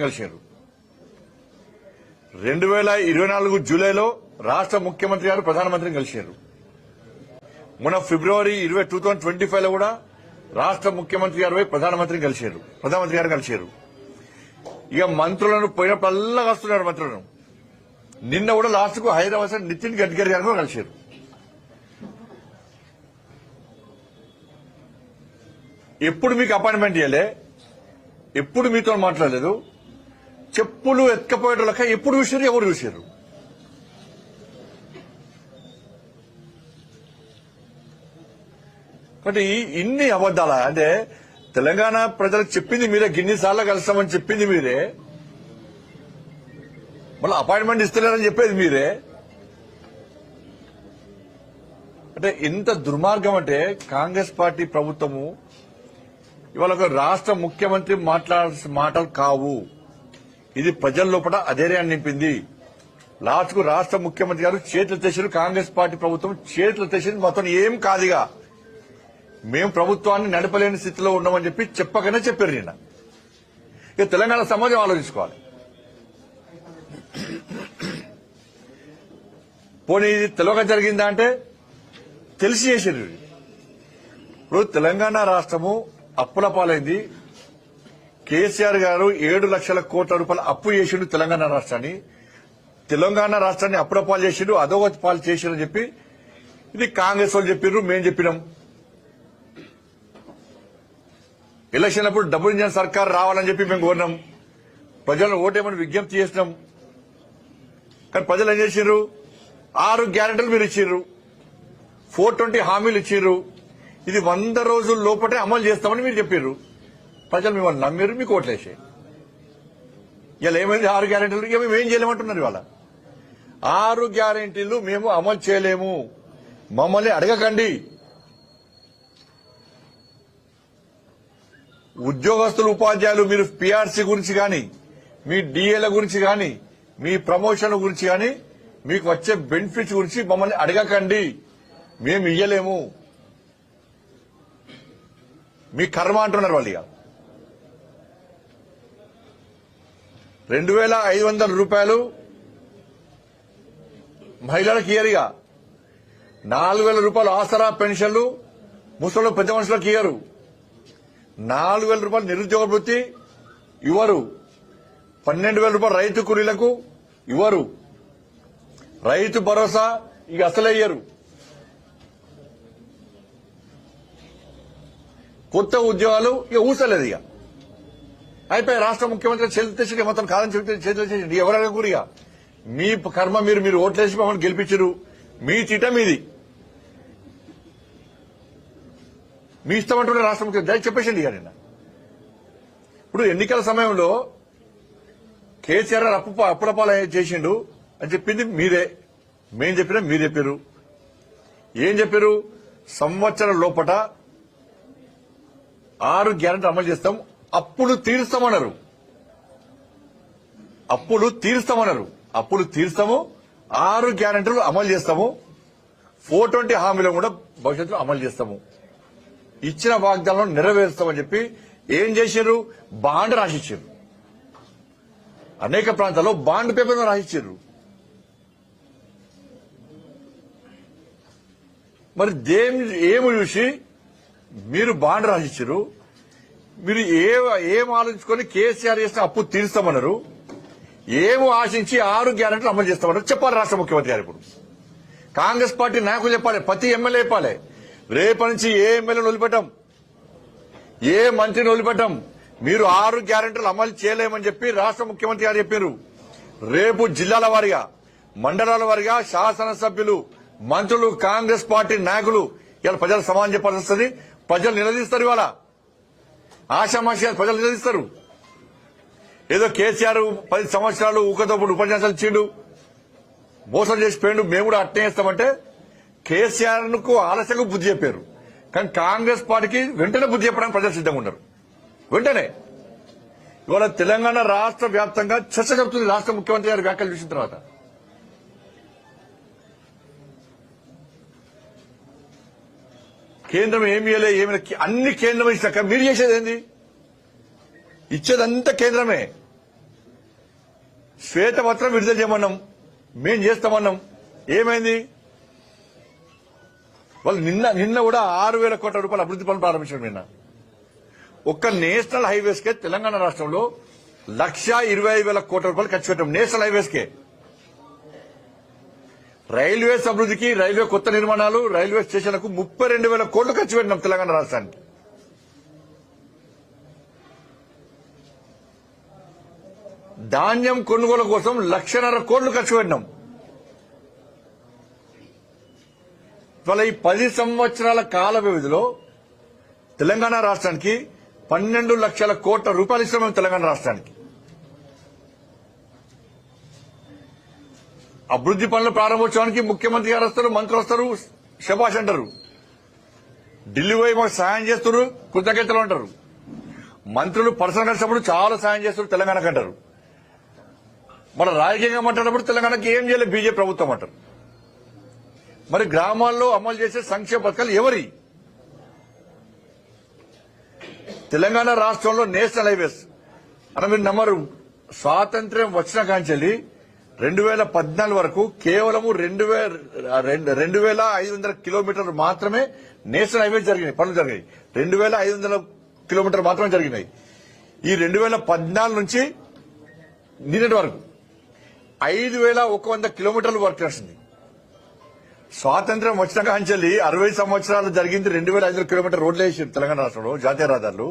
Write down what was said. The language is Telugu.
ప్రధానమంత్రిని కలిశారు. 2024 జూలైలో రాష్ట్ర ముఖ్యమంత్రి గారు ప్రధానమంత్రిని కలిశారు. మొన్న ఫిబ్రవరి 2025 లో కూడా రాష్ట్ర ముఖ్యమంత్రి గారు ప్రధానమంత్రి గారు కలిశారు. ఇక మంత్రులను పోయినప్పుడల్లా వస్తున్నారు మంత్రులను. నిన్న కూడా లాస్ట్ కు హైదరాబాద్ నితిన్ గడ్కరీ గారు కూడా కలిశారు. ఎప్పుడు మీకు అపాయింట్మెంట్ ఇవ్వలే, ఎప్పుడు మీతో మాట్లాడలేదు. చెప్పులు ఎత్తుకపోయేటోళ్ళక ఎప్పుడు చూసారు, ఎవరు చూసారు? కాబట్టి ఇన్ని అబద్దాలా? అంటే తెలంగాణ ప్రజలకు చెప్పింది మీరే, గిన్నిసార్లు కలుస్తామని చెప్పింది మీరే, మళ్ళీ అపాయింట్మెంట్ ఇస్తలేరని చెప్పేది మీరే. అంటే ఇంత దుర్మార్గం అంటే కాంగ్రెస్ పార్టీ ప్రభుత్వము ఇవాళ ఒక రాష్ట్ర ముఖ్యమంత్రి మాట్లాడాల్సిన మాటలు కావు. ఇది ప్రజల లోపల అధైర్యాన్ని నింపింది. లాస్ట్ కు రాష్ట్ర ముఖ్యమంత్రి గారు చేతులు తెచ్చారు, కాంగ్రెస్ పార్టీ ప్రభుత్వం చేతులు తెచ్చింది. మొత్తం ఏం కాదుగా, మేము ప్రభుత్వాన్ని నడపలేని స్థితిలో ఉన్నామని చెప్పి చెప్పకనే చెప్పారు నిన్న. ఇక తెలంగాణ సమాజం ఆలోచించుకోవాలి. పోనీ ఇది తెలియక జరిగిందా అంటే తెలిసి చేశారు. ఇప్పుడు తెలంగాణ రాష్ట్రము అప్పుల పాలైంది. కేసీఆర్ గారు 7 లక్షల కోట్ల రూపాయల అప్పు చేసిండు తెలంగాణ రాష్ట్రాన్ని. తెలంగాణ రాష్ట్రాన్ని అప్పుల పాలు చేసిండు, అధోగతి పాలు చేసిండు అని చెప్పి ఇది కాంగ్రెస్ వాళ్ళు చెప్పారు, మేం చెప్పినాం. ఎలక్షన్ అప్పుడు డబుల్ ఇంజన్ సర్కార్ రావాలని చెప్పి మేము కోరినాం. ప్రజలను ఓటేమని విజ్ఞప్తి చేసినాం. కానీ ప్రజలు ఏం చేసిర్రు? 6 గ్యారెంటీలు మీరు ఇచ్చిర్రు, 420 హామీలు ఇచ్చిర్రు. ఇది 100 రోజుల లోపటే అమలు చేస్తామని మీరు చెప్పారు. ప్రజలు మిమ్మల్ని నమ్మిరు, మీకు ఓట్లేసాయి. ఇలా ఏమైంది? 6 గ్యారెంటీలు ఇక మేము ఏం చేయలేమంటున్నారు. ఇవాళ 6 గ్యారెంటీలు మేము అమలు చేయలేము, మమ్మల్ని అడగకండి. ఉద్యోగస్తులు, ఉపాధ్యాయులు మీరు పీఆర్సీ గురించి కానీ, మీ డిఏల గురించి కానీ, మీ ప్రమోషన్ గురించి కానీ, మీకు వచ్చే బెనిఫిట్స్ గురించి మమ్మల్ని అడగకండి, మేము ఇయ్యలేము, మీ కర్మ అంటున్నారు వాళ్ళు. ఇక 2500 రూపాయలు మహిళలకు ఇయ్యరుగా. 4000 రూపాయలు ఆసరా పెన్షన్లు ముసలు పెద్ద మనుషులకు ఇయ్యరు. 4000 రూపాయలు నిరుద్యోగ వృత్తి ఇవ్వరు. 12,000 రూపాయలు రైతు కూలీలకు ఇవ్వరు. రైతు భరోసా ఇక అసలే ఇయ్యరు. కొత్త ఉద్యోగాలు ఇక ఊసలేదు. ఇక అయిపోయి రాష్ట్ర ముఖ్యమంత్రి చేతులు తెచ్చి మొత్తం కాదని చెప్తే చేతులు తెచ్చి ఎవరైనా కూరిగా మీ కర్మ, మీరు ఓట్లేసి మమ్మల్ని గెలిపించరు, మీ తిట మీది, మీ ఇష్టం అంటున్న రాష్ట్ర ముఖ్యమంత్రి దయ చెప్పేసింది. ఇక నిన్న ఇప్పుడు ఎన్నికల సమయంలో కేసీఆర్ అప్పుల పాలు చేసిండు అని చెప్పింది మీరే, మేం చెప్పినా మీరు చెప్పారు. ఏం చెప్పారు? సంవత్సరం లోపట 6 గ్యారెంటీ అమలు చేస్తాం, అప్పులు తీరుస్తామన్నారు. అప్పులు తీరుస్తాము, 6 గ్యారెంటీలు అమలు చేస్తాము, 420 హామీలను కూడా భవిష్యత్తులో అమలు చేస్తాము, ఇచ్చిన వాగ్దానాలను నెరవేరుస్తామని చెప్పి ఏం చేశారు? బాండ్ రాసిచ్చారు. అనేక ప్రాంతాల్లో బాండ్ పేపర్ రాసిచ్చారు. మరి ఏమి చూసి మీరు బాండ్ రాసిచ్చారు? మీరు ఏం ఆలోచించుకొని కేసీఆర్ చేసిన అప్పు తీరుస్తామన్నారు, ఏమో ఆశించి 6 గ్యారెంటీలు అమలు చేస్తామన్నారు చెప్పాలి రాష్ట్ర ముఖ్యమంత్రి గారు. ఇప్పుడు కాంగ్రెస్ పార్టీ నాయకులు చెప్పాలి, ప్రతి ఎమ్మెల్యే చెప్పాలి, రేపటి నుంచి ఏ ఎమ్మెల్యేను వదిలిపెట్టాం, ఏ మంత్రిని వదిలిపెట్టాం, మీరు 6 గ్యారెంటీలు అమలు చేయలేమని చెప్పి రాష్ట్ర ముఖ్యమంత్రి గారు చెప్పారు. రేపు జిల్లాల వారీగా, మండలాల వారీగా శాసనసభ్యులు, మంత్రులు, కాంగ్రెస్ పార్టీ నాయకులు ఇలా ప్రజలు సమాధానం చెప్పాల్సి వస్తుంది. ప్రజలు నిలదీస్తారు. ఇవాళ ఆశామాషి ప్రజలు నిలదీస్తారు. ఏదో కేసీఆర్ 10 సంవత్సరాలు ఊకతోప్పుడు ఉపన్యాసాలు ఇచ్చిండు, మోసం చేసిపోయిండు, మేము కూడా అట్నే చేస్తామంటే కేసీఆర్ కు ఆలస్యంగా బుద్ధి చెప్పారు. కానీ కాంగ్రెస్ పార్టీకి వెంటనే బుద్ధి చెప్పడానికి ప్రజలు సిద్ధంగా ఉన్నారు. వెంటనే ఇవాళ తెలంగాణ రాష్ట్ర వ్యాప్తంగా చర్చ జరుగుతుంది. రాష్ట్ర ముఖ్యమంత్రి గారి వ్యాఖ్యలు చూసిన తర్వాత కేంద్రం ఏమి అన్ని కేంద్రం ఇచ్చినాక మీరు చేసేది ఏంది? ఇచ్చేదంతా కేంద్రమే. శ్వేతపత్రం విడుదల చేయమన్నాం, మేం చేస్తామన్నాం. ఏమైంది? వాళ్ళు నిన్న కూడా 6,000 కోట్ల రూపాయల అభివృద్ధి పనులు ప్రారంభించారు. నిన్న ఒక్క నేషనల్ హైవేస్ కే తెలంగాణ రాష్ట్రంలో 1,25,000 కోట్ల రూపాయలు ఖర్చు పెట్టాం. నేషనల్ హైవేస్ కే. రైల్వేస్ అభివృద్ధికి, రైల్వే కొత్త నిర్మాణాలు, రైల్వే స్టేషన్లకు 32,000 కోట్లు ఖర్చు పెట్టినాం తెలంగాణ రాష్ట్రానికి. ధాన్యం కొనుగోలు కోసం 1,50,000 కోట్లు ఖర్చు పెట్టినాం. ఇవాళ ఈ 10 సంవత్సరాల కాల వ్యవధిలో తెలంగాణ రాష్ట్రానికి 12 లక్షల కోట్ల రూపాయలు ఇస్తున్నాం. తెలంగాణ రాష్ట్రానికి అభివృద్ధి పనుల ప్రారంభోత్సవానికి ముఖ్యమంత్రి గారు వస్తారు, మంత్రులు వస్తారు, శభాష్ అంటారు. ఢిల్లీ పోయి మాకు సాయం చేస్తారు, కృతజ్ఞతలు అంటారు. మంత్రులు పర్సనల్ కలిసినప్పుడు చాలా సాయం చేస్తారు, తెలంగాణకు అంటారు. మన రాజకీయంగా మాట్లాడినప్పుడు తెలంగాణకి ఏం చేయలేదు బీజేపీ ప్రభుత్వం అంటారు. మరి గ్రామాల్లో అమలు చేసే సంక్షేమ పథకాలు ఎవరి? తెలంగాణ రాష్ట్రంలో నేషనల్ హైవేస్ అని మీరు నమ్మరు. స్వాతంత్ర్యం వచ్చిన కాంచెల్లి 2014 వరకు కేవలం 2,500 కిలోమీటర్లు మాత్రమే నేషనల్ హైవేస్ జరిగినాయి, పనులు జరిగాయి. 2,500 కిలోమీటర్లు మాత్రమే జరిగినాయి. ఈ 2014 నుంచి నిన్నటి వరకు 5,100 కిలోమీటర్లు వర్క్ చేస్తుంది. స్వాతంత్ర్యం వచ్చిన కాంచెల్లి 60 సంవత్సరాలు జరిగింది. 2,500 కిలోమీటర్ రోడ్లు వేసారు తెలంగాణ రాష్ట్రంలో, జాతీయ రహదారులు.